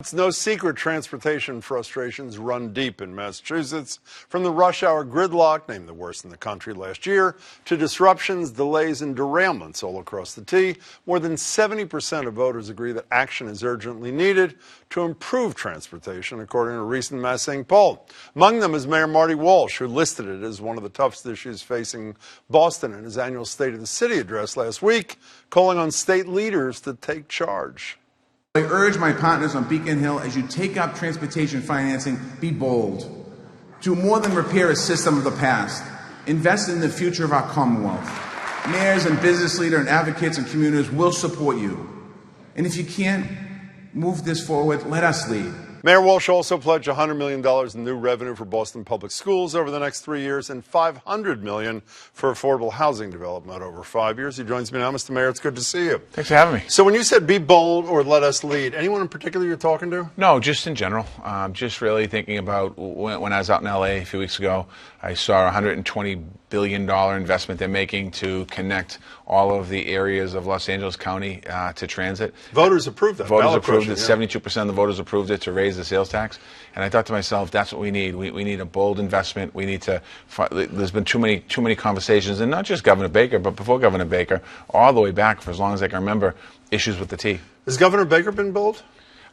It's no secret transportation frustrations run deep in Massachusetts, from the rush hour gridlock, named the worst in the country last year, to disruptions, delays, and derailments all across the T. More than 70% of voters agree that action is urgently needed to improve transportation, according to a recent MassInc poll. Among them is Mayor Marty Walsh, who listed it as one of the toughest issues facing Boston in his annual State of the City address last week, calling on state leaders to take charge. I urge my partners on Beacon Hill, as you take up transportation financing, be bold. Do more than repair a system of the past. Invest in the future of our Commonwealth. Mayors and business leaders and advocates and communities will support you. And if you can't move this forward, let us lead. Mayor Walsh also pledged $100 million in new revenue for Boston Public Schools over the next 3 years and $500 million for affordable housing development over 5 years. He joins me now. Mr. Mayor, it's good to see you. Thanks for having me. So when you said be bold or let us lead, anyone in particular you're talking to? No, just in general. Just really thinking about when I was out in L.A. a few weeks ago, I saw a $120 billion investment they're making to connect all of the areas of Los Angeles County to transit. Voters approved that. Voters approved it. 72% of the voters approved it to raise the sales tax. And I thought to myself, that's what we need. We need a bold investment. We need to. There's been too many conversations, and not just Governor Baker, but before Governor Baker, all the way back for as long as I can remember, issues with the T. Has Governor Baker been bold?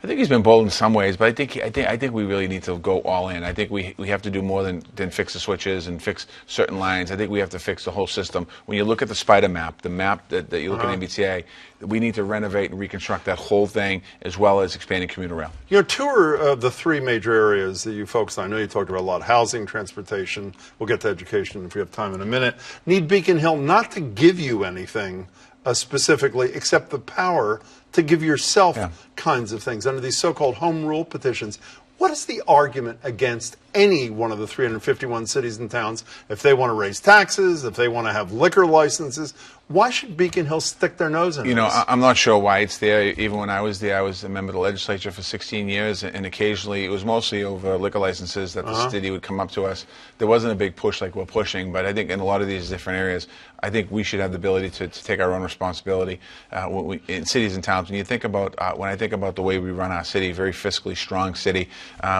I think he's been bold in some ways, but I think we really need to go all in. I think we have to do more than fix the switches and fix certain lines. I think we have to fix the whole system. When you look at the spider map, the map that you look at MBTA, we need to renovate and reconstruct that whole thing, as well as expanding commuter rail. You know, two of the three major areas that you focused on, I know you talked about a lot: housing, transportation. We'll get to education if we have time in a minute. Need Beacon Hill not to give you anything specifically, except the power to give yourself kinds of things under these so-called home rule petitions. What is the argument against any one of the 351 cities and towns if they want to raise taxes, if they want to have liquor licenses? Why should Beacon Hill stick their nose in this? You know, I'm not sure why it's there. Even when I was there, I was a member of the legislature for 16 years, and occasionally it was mostly over liquor licenses that the city would come up to us. There wasn't a big push like we're pushing, but I think in a lot of these different areas, I think we should have the ability to take our own responsibility in cities and towns. When you think about, when I think about the way we run our city, very fiscally strong city,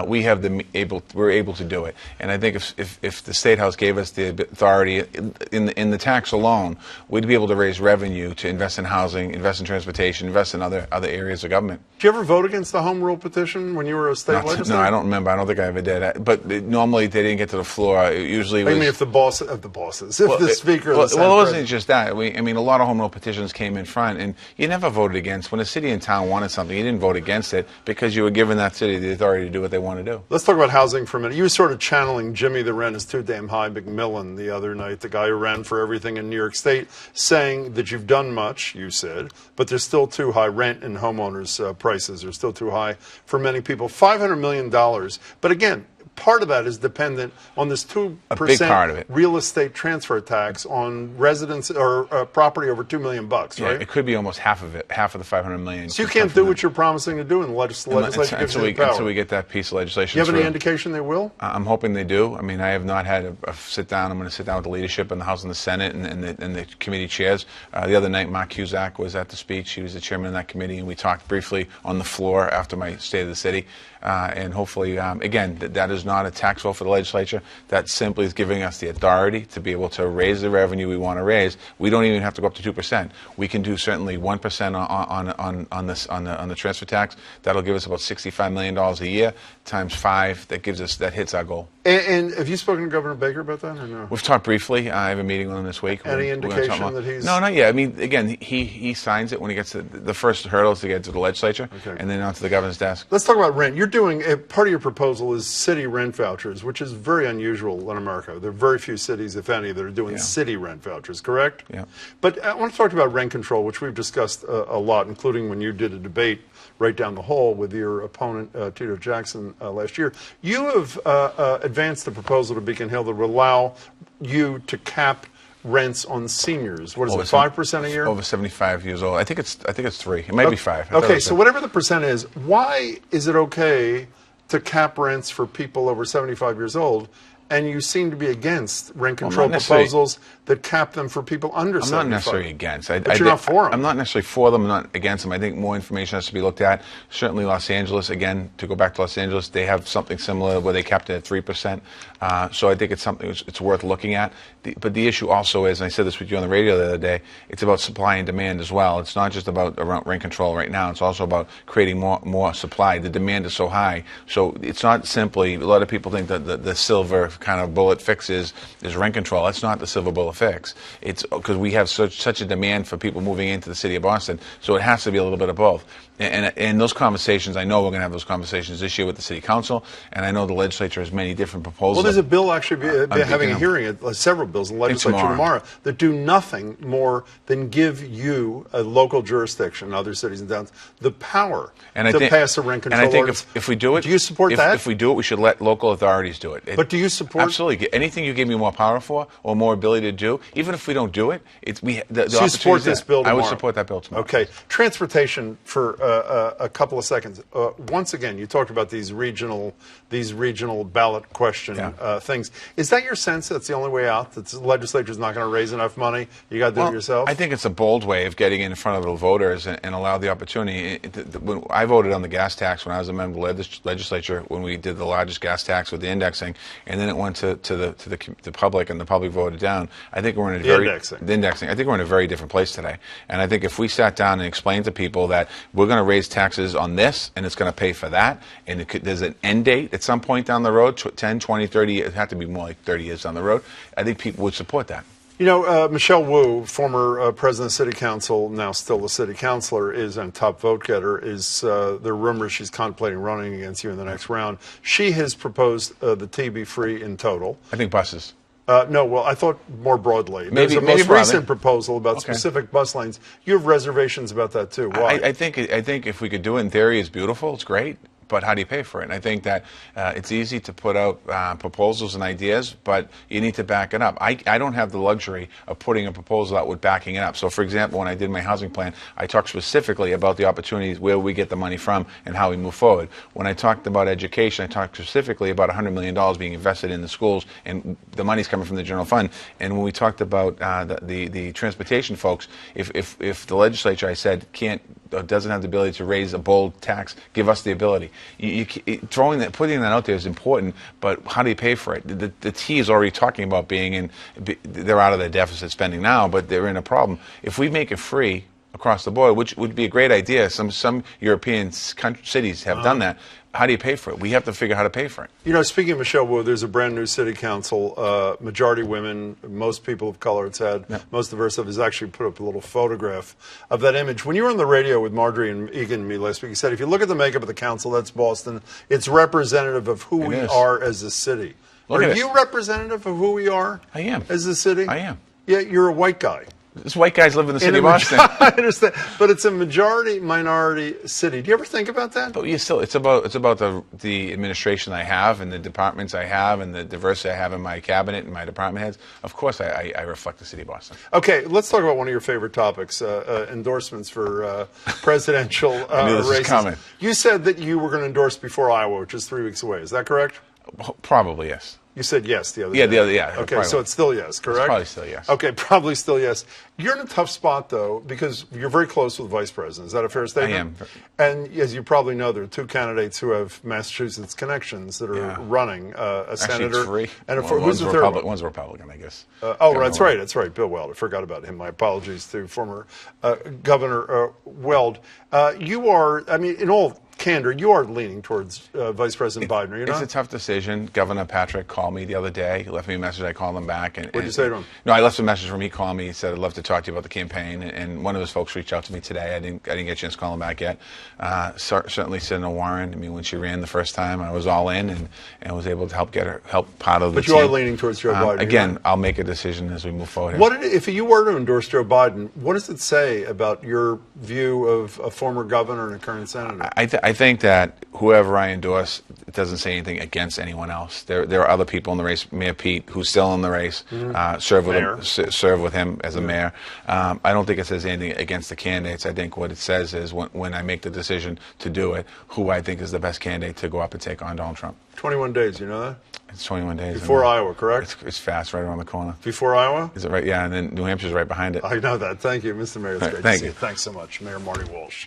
we're able to do it. And I think if the State House gave us the authority in the tax alone, we'd be able to raise revenue to invest in housing, invest in transportation, invest in other areas of government. Did you ever vote against the home rule petition when you were a state legislator? No, I don't remember. I don't think I ever did. But normally they didn't get to the floor. It usually was. I mean, if the speaker of the Senate. Well, it wasn't just that. I mean, a lot of home rule petitions came in front, and you never voted against. When a city and town wanted something, you didn't vote against it because you were giving that city the authority to do what they want to do. Let's talk about housing for a minute. You were sort of channeling Jimmy the Rent is Too Damn High McMillan the other night, the guy who ran for everything in New York State, saying that you've done much, you said, but there's still too high. Rent and homeowners' prices are still too high for many people. $500 million. But again, part of that is dependent on this 2% real estate transfer tax on residents or property over $2 million, right? Yeah, it could be almost half of it, half of the $500 million. So you can't do what you're promising to do in the legislature gives you the power. Until we get that piece of legislation. Do you have any indication they will? I'm hoping they do. I mean, I have not had a sit down. I'm going to sit down with the leadership in the House and the Senate and the committee chairs. The other night, Mark Cusack was at the speech. He was the chairman of that committee, and we talked briefly on the floor after my State of the City. And hopefully, again, that is not a tax vote for the legislature. That simply is giving us the authority to be able to raise the revenue we want to raise. We don't even have to go up to 2%. We can do certainly 1% on the transfer tax. That'll give us about $65 million a year times 5. That hits our goal. And have you spoken to Governor Baker about that or no? We've talked briefly. I have a meeting with him this week. Any indication that he's... No, not yet. I mean, again, he signs it when he gets to the first hurdle is to get to the legislature, and then onto the governor's desk. Let's talk about rent. You're doing, part of your proposal is city rent vouchers, which is very unusual in America. There are very few cities, if any, that are doing city rent vouchers, correct? Yeah. But I want to talk about rent control, which we've discussed a lot, including when you did a debate right down the hall with your opponent, Tito Jackson, last year. You have advanced a proposal to Beacon Hill that would allow you to cap rents on seniors. What is it, 5% a year? Over 75 years old. I think it's 3. It might be 5. Okay, so whatever the percent is, why is it okay to cap rents for people over 75 years old and you seem to be against rent control proposals that cap them for people under 75. I'm not necessarily against. But you're not for them. I'm not necessarily for them. I'm not against them. I think more information has to be looked at. Certainly Los Angeles, again, to go back to Los Angeles, they have something similar where they capped it at 3%. So I think it's something it's worth looking at. But the issue also is, and I said this with you on the radio the other day, it's about supply and demand as well. It's not just about rent control right now. It's also about creating more supply. The demand is so high. So it's not simply, a lot of people think that the silver kind of bullet fix is rent control. That's not the silver bullet fix. It's because we have such a demand for people moving into the city of Boston. So it has to be a little bit of both. And those conversations, I know we're going to have those conversations this year with the city council, and I know the legislature has many different proposals. Well, there's a bill actually having a hearing, several bills in the legislature tomorrow that do nothing more than give you, a local jurisdiction, other cities and towns, the power to pass a rent control ordinance. If we do it, do you support that? If we do it, we should let local authorities do it. But do you support? Absolutely. Anything you give me more power for or more ability to do, even if we don't do it, so you support this bill tomorrow? I would support that bill tomorrow. Okay. Transportation for a couple of seconds. Once again, you talked about these regional ballot question things. Is that your sense that's the only way out? That the legislature's not going to raise enough money? You got to do it yourself? I think it's a bold way of getting in front of the voters and allow the opportunity. When I voted on the gas tax when I was a member of the legislature, when we did the largest gas tax with the indexing, and then it went to the public, and the public voted down. I think we're in the indexing. I think we're in a very different place today. And I think if we sat down and explained to people that we're going to raise taxes on this, and it's going to pay for that, and there's an end date at some point down the road, 10, 20, 30, it had to be more like 30 years down the road, I think people would support that. You know, Michelle Wu, former president of City Council, now still a city councilor, and top vote getter, there are rumors she's contemplating running against you in the next round. She has proposed the T be free in total. I think buses. No, well, I thought more broadly. There's a most recent proposal about specific bus lanes. You have reservations about that, too. Why? I think if we could do it in theory, it's beautiful, it's great. But how do you pay for it? And I think that it's easy to put out proposals and ideas, but you need to back it up. I don't have the luxury of putting a proposal out with backing it up. So, for example, when I did my housing plan, I talked specifically about the opportunities, where we get the money from, and how we move forward. When I talked about education, I talked specifically about $100 million being invested in the schools, and the money's coming from the general fund. And when we talked about the transportation folks, if the legislature, I said, doesn't have the ability to raise a bold tax, give us the ability. Putting that out there is important, but how do you pay for it? The T is already talking about they're out of their deficit spending now, but they're in a problem. If we make it free across the board, which would be a great idea, some European cities have done that. How do you pay for it? We have to figure out how to pay for it. You know, speaking of Michelle Wu, there's a brand new city council, majority women, most people of color it's had, most diverse of has actually put up a little photograph of that image. When you were on the radio with Marjorie and Egan and me last week, you said, if you look at the makeup of the council, that's Boston, it's representative of who we are as a city. Are you representative of who we are? I am. As a city? I am. Yeah, you're a white guy. This white guys live in the city of Boston. I understand, but it's a majority-minority city. Do you ever think about that? But it's about the administration I have, and the departments I have, and the diversity I have in my cabinet and my department heads. Of course, I reflect the city of Boston. Okay, let's talk about one of your favorite topics: endorsements for presidential races. Is coming. You said that you were going to endorse before Iowa, which is 3 weeks away. Is that correct? Probably yes. You said yes the other day. Yeah. Okay, so it's still yes, correct? It's probably still yes. Okay, probably still yes. You're in a tough spot, though, because you're very close with the vice president. Is that a fair statement? I am. And as you probably know, there are two candidates who have Massachusetts connections that are running, a senator. Three. And who's the third one? One's a Republican, I guess. That's right. That's right. Bill Weld. I forgot about him. My apologies to former Governor Weld. You are, I mean, in all candor, you are leaning towards Vice President Biden, are you not? It's a tough decision. Governor Patrick called me the other day. He left me a message. I called him back. What did you say to him? No, I left a message from him. He called me. He said, I'd love to talk to you about the campaign. And one of his folks reached out to me today. I didn't get a chance to call him back yet. Certainly Senator Warren. I mean, when she ran the first time, I was all in and was able to help part of the team. But you are leaning towards Joe Biden. Again, I'll make a decision as we move forward. If you were to endorse Joe Biden, what does it say about your view of a former governor and a current senator? I think that whoever I endorse, doesn't say anything against anyone else. There are other people in the race. Mayor Pete, who's still in the race, serve with him as a mayor. I don't think it says anything against the candidates. I think what it says is when I make the decision to do it, who I think is the best candidate to go up and take on Donald Trump. 21 days, you know that? It's 21 days. Before Iowa, correct? It's fast, right around the corner. Before Iowa? Is it right? Yeah, and then New Hampshire's right behind it. I know that. Thank you, Mr. Mayor. It's great to Thank see you. Thanks so much, Mayor Marty Walsh.